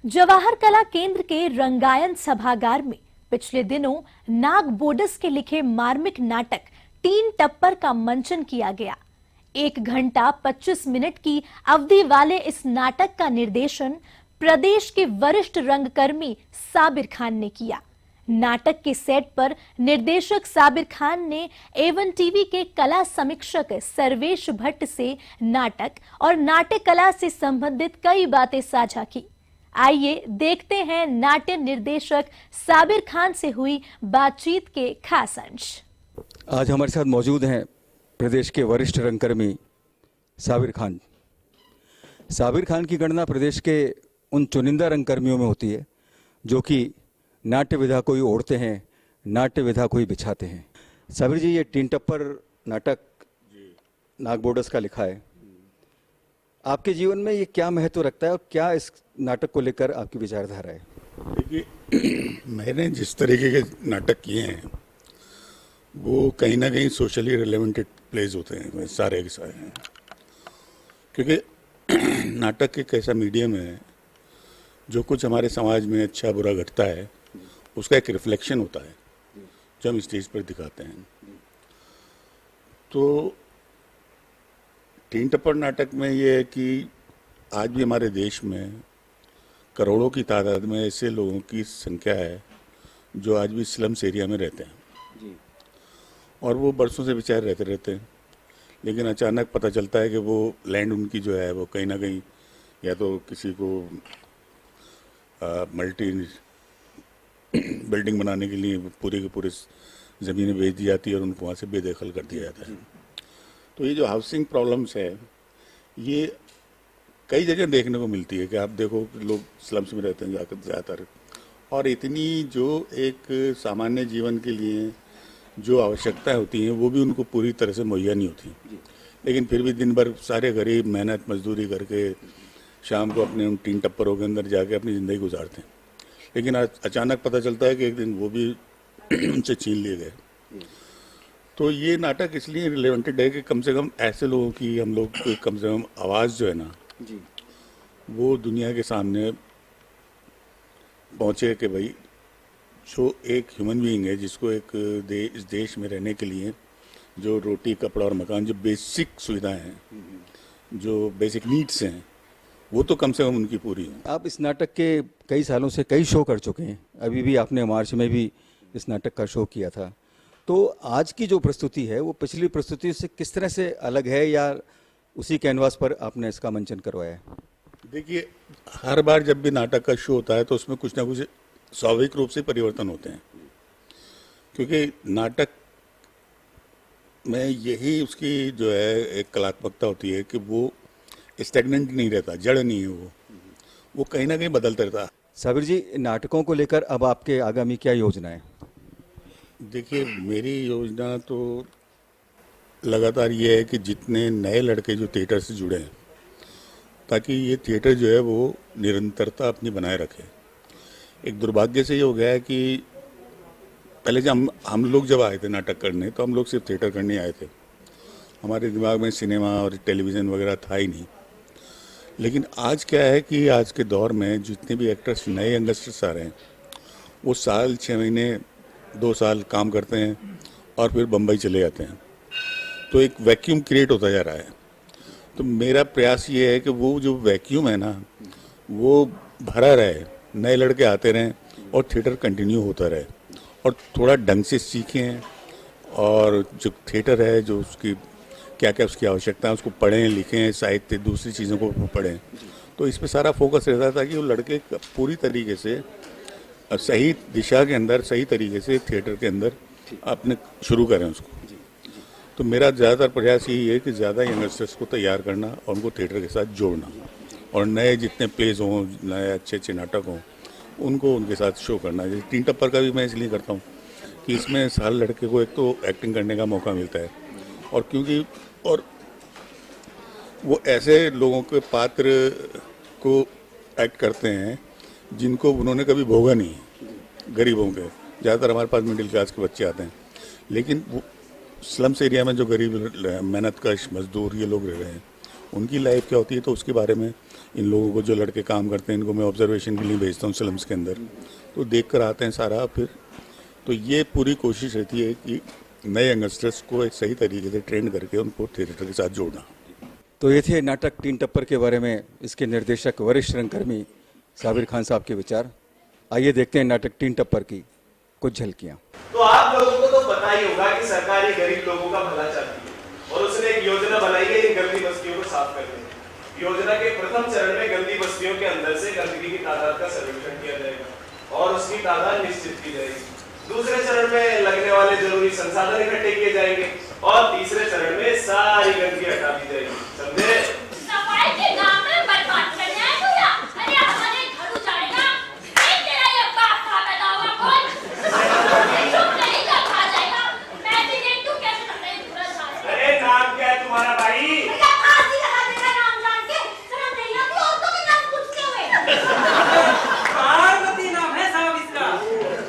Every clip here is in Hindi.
जवाहर कला केंद्र के रंगायन सभागार में पिछले दिनों नाग बोडस के लिखे मार्मिक नाटक तीन टप्पर का मंचन किया गया। 1 घंटा 25 मिनट की अवधि वाले इस नाटक का निर्देशन प्रदेश के वरिष्ठ रंगकर्मी साबिर खान ने किया। नाटक के सेट पर निर्देशक साबिर खान ने एवन टीवी के कला समीक्षक सर्वेश भट्ट से नाटक और नाट्य कला से संबंधित कई बातें साझा की। आइए देखते हैं नाट्य निर्देशक साबिर खान से हुई बातचीत के खास अंश। आज हमारे साथ मौजूद हैं प्रदेश के वरिष्ठ रंगकर्मी साबिर खान। साबिर खान की गणना प्रदेश के उन चुनिंदा रंगकर्मियों में होती है जो कि नाट्य विधा कोई ओढ़ते हैं, नाट्य विधा कोई बिछाते हैं। साबिर जी, ये तीन टप्पर नाटक नाग बोडस का लिखा है, आपके जीवन में ये क्या महत्व रखता है और क्या इस नाटक को लेकर आपकी विचारधारा है? देखिए, मैंने जिस तरीके के नाटक किए हैं वो कहीं ना कहीं सोशली रिलेवेंटेड प्लेज होते हैं, सारे के सारे हैं। क्योंकि नाटक एक ऐसा मीडियम है जो कुछ हमारे समाज में अच्छा बुरा घटता है, उसका एक रिफ्लेक्शन होता है जो हम स्टेज पर दिखाते हैं। तो तीन टप्पर नाटक में ये है कि आज भी हमारे देश में करोड़ों की तादाद में ऐसे लोगों की संख्या है जो आज भी स्लम्स एरिया में रहते हैं और वो बरसों से बेचारे रहते हैं, लेकिन अचानक पता चलता है कि वो लैंड उनकी जो है वो कहीं ना कहीं या तो किसी को मल्टी बिल्डिंग बनाने के लिए पूरे के पूरे ज़मीनें बेच दी जाती है और उनको वहाँ से बेदखल कर दिया जाता है। तो ये जो हाउसिंग प्रॉब्लम्स है ये कई जगह देखने को मिलती है कि आप देखो लोग स्लम्स में रहते हैं जाकर ज़्यादातर, और इतनी जो एक सामान्य जीवन के लिए जो आवश्यकताएं होती हैं वो भी उनको पूरी तरह से मुहैया नहीं होती। लेकिन फिर भी दिन भर सारे गरीब मेहनत मजदूरी करके शाम को अपने उन तीन टप्परों के अंदर जाके अपनी ज़िंदगी गुजारते हैं, लेकिन अचानक पता चलता है कि एक दिन वो भी उनसे छीन लिए गए। तो ये नाटक इसलिए रिलेवेंटेड है कि कम से कम ऐसे लोगों की हम लोग कम से कम आवाज़ जो है ना जी वो दुनिया के सामने पहुँचे कि भाई जो एक ह्यूमन बीइंग है जिसको एक इस देश में रहने के लिए जो रोटी कपड़ा और मकान जो बेसिक सुविधाएं हैं, जो बेसिक नीड्स हैं, वो तो कम से कम उनकी पूरी है। आप इस नाटक के कई सालों से कई शो कर चुके हैं, अभी भी आपने मार्च में भी इस नाटक का शो किया था। तो आज की जो प्रस्तुति है वो पिछली प्रस्तुति से किस तरह से अलग है या उसी कैनवास पर आपने इसका मंचन करवाया है? देखिए, हर बार जब भी नाटक का शो होता है तो उसमें कुछ ना कुछ स्वाभाविक रूप से परिवर्तन होते हैं, क्योंकि नाटक में यही उसकी जो है एक कलात्मकता होती है कि वो स्टैग्नेंट नहीं रहता, जड़ नहीं है, वो कहीं ना कहीं बदलता रहता है। साबिर जी, नाटकों को लेकर अब आपके आगामी क्या योजना है? देखिए, मेरी योजना तो लगातार ये है कि जितने नए लड़के जो थिएटर से जुड़े हैं ताकि ये थिएटर जो है वो निरंतरता अपनी बनाए रखे। एक दुर्भाग्य से ये हो गया है कि पहले जब हम लोग जब आए थे नाटक करने तो हम लोग सिर्फ थिएटर करने आए थे, हमारे दिमाग में सिनेमा और टेलीविज़न वगैरह था ही नहीं। लेकिन आज क्या है कि आज के दौर में जितने भी एक्टर्स नए यंगस्टर्स आ रहे हैं वो साल 6 महीने 2 साल काम करते हैं और फिर बम्बई चले जाते हैं, तो एक वैक्यूम क्रिएट होता जा रहा है। तो मेरा प्रयास ये है कि वो जो वैक्यूम है ना वो भरा रहे, नए लड़के आते रहें और थिएटर कंटिन्यू होता रहे और थोड़ा ढंग से सीखें और जो थिएटर है जो उसकी क्या क्या उसकी आवश्यकता है उसको पढ़ें, लिखें, साहित्य दूसरी चीज़ों को पढ़ें। तो इस पे सारा फोकस रहता था कि वो लड़के पूरी तरीके से सही दिशा के अंदर सही तरीके से थिएटर के अंदर अपने शुरू करें उसको। तो मेरा ज़्यादातर प्रयास यही है कि ज़्यादा यंगस्टर्स को तैयार करना और उनको थिएटर के साथ जोड़ना और नए जितने प्लेज हों, नए अच्छे अच्छे नाटक हों, उनको उनके साथ शो करना। जैसे तीन टप्पर का भी मैं इसलिए करता हूँ कि इसमें हर लड़के को एक तो एक्टिंग करने का मौका मिलता है और क्योंकि और वो ऐसे लोगों के पात्र को एक्ट करते हैं जिनको उन्होंने कभी भोगा नहीं है। गरीबों के ज़्यादातर हमारे पास मिडिल क्लास के बच्चे आते हैं, लेकिन वो स्लम्स एरिया में जो गरीब मेहनत कश मजदूर ये लोग रह रहे हैं उनकी लाइफ क्या होती है, तो उसके बारे में इन लोगों को, जो लड़के काम करते हैं, इनको मैं ऑब्जर्वेशन के लिए भेजता हूँ स्लम्स के अंदर, तो देख कर आते हैं सारा। फिर तो ये पूरी कोशिश रहती है कि नए यंगस्टर्स को एक सही तरीके से ट्रेन करके उनको थिएटर के साथ जोड़ना। तो ये थे नाटक तीन टप्पर के बारे में इसके निर्देशक वरिष्ठ रंगकर्मी साबिर खान साहब के विचार। आइए देखते हैं नाटक तीन टप्पर की कुछ झलकियां। तो आप लोगों को तो पता ही होगा कि सरकार ये गरीब लोगों का भला चाहती है और उसने एक योजना बनाई है इन गंदी बस्तियों को साफ करने की। योजना के प्रथम चरण में गंदी बस्तियों के अंदर से गंदगी की तादाद का सर्वेक्षण किया जाएगा और उसकी तादाद निश्चित की जाएगी। दूसरे चरण में लगने वाले जरूरी संसाधन इकट्ठे किए जाएंगे और तीसरे चरण में सारी गंदगी हटा दी जाएगी। समझे? सफाई के नाम में बर्बाद करने आए हो या? अरे हमारे घर उजाड़ेगा। एक तेरा ये बाप का पैदा हुआ कौन? चुप नहीं कर खा जाएगा। मैं भी देख तू कैसे करता है पूरा साल। अरे नाम क्या है तुम्हारा भाई? क्या फांसी लगा देगा नाम जान के? शर्म नहीं आती औरतों के नाम पूछते हुए। पार्वती नाम है साहब इसका।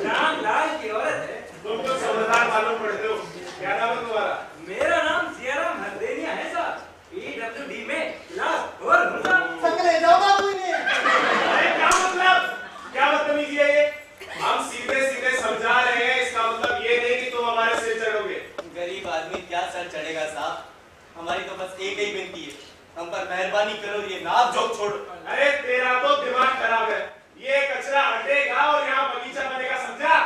नाम लाल की औरत है। तुम तो समझदार मालूम पड़ते हो। क्या नाम है तुम्हारा? मेरा नाम सियाराम हरदेनिया है साहब। PWD में लास्ट ओवर हूँ साहब। अरे क्या मतलब? क्या बदतमीजी है ये? हम सीधे सीधे समझा रहे हैं, इसका मतलब ये नहीं कि तुम हमारे सिर चढ़ोगे। गरीब आदमी क्या सर चढ़ेगा साहब, हमारी तो बस एक ही विनती है, हम पर मेहरबानी करो, ये नाप जोक छोड़ो। अरे तेरा तो दिमाग खराब है। ये कचरा हटेगा और यहाँ बगीचा बनेगा, समझा?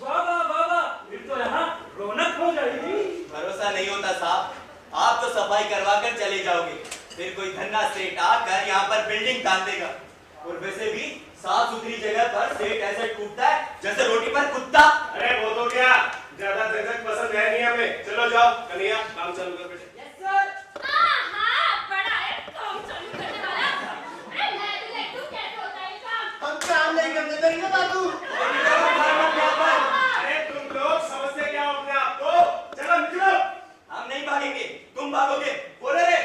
बाबा बाबा फिर तो यहाँ रौनक हो जाएगी। भरोसा नहीं होता साहब, आप तो सफाई करवा कर चले जाओगे, फिर कोई धन्ना सेठ आकर यहाँ पर बिल्डिंग तान देगा। और वैसे भी साफ सुथरी जगह पर सेठ ऐसे टूटता है जैसे रोटी पर कुत्ता। अरे वो तो क्या, ज्यादा झंझट पसंद है नहीं हमें। चलो जाओ कन्हैया, काम चालू कर बेटे। बड़ा है काम चालू करने वाला। अरे मैं भी देख तू कैसे होता है काम। हम काम नहीं करने देंगे बाबू। अरे तुम लोग समझते क्या हो अपने आप को? चलो निकलो। हम नहीं भागेंगे, तुम भागोगे। बोले रे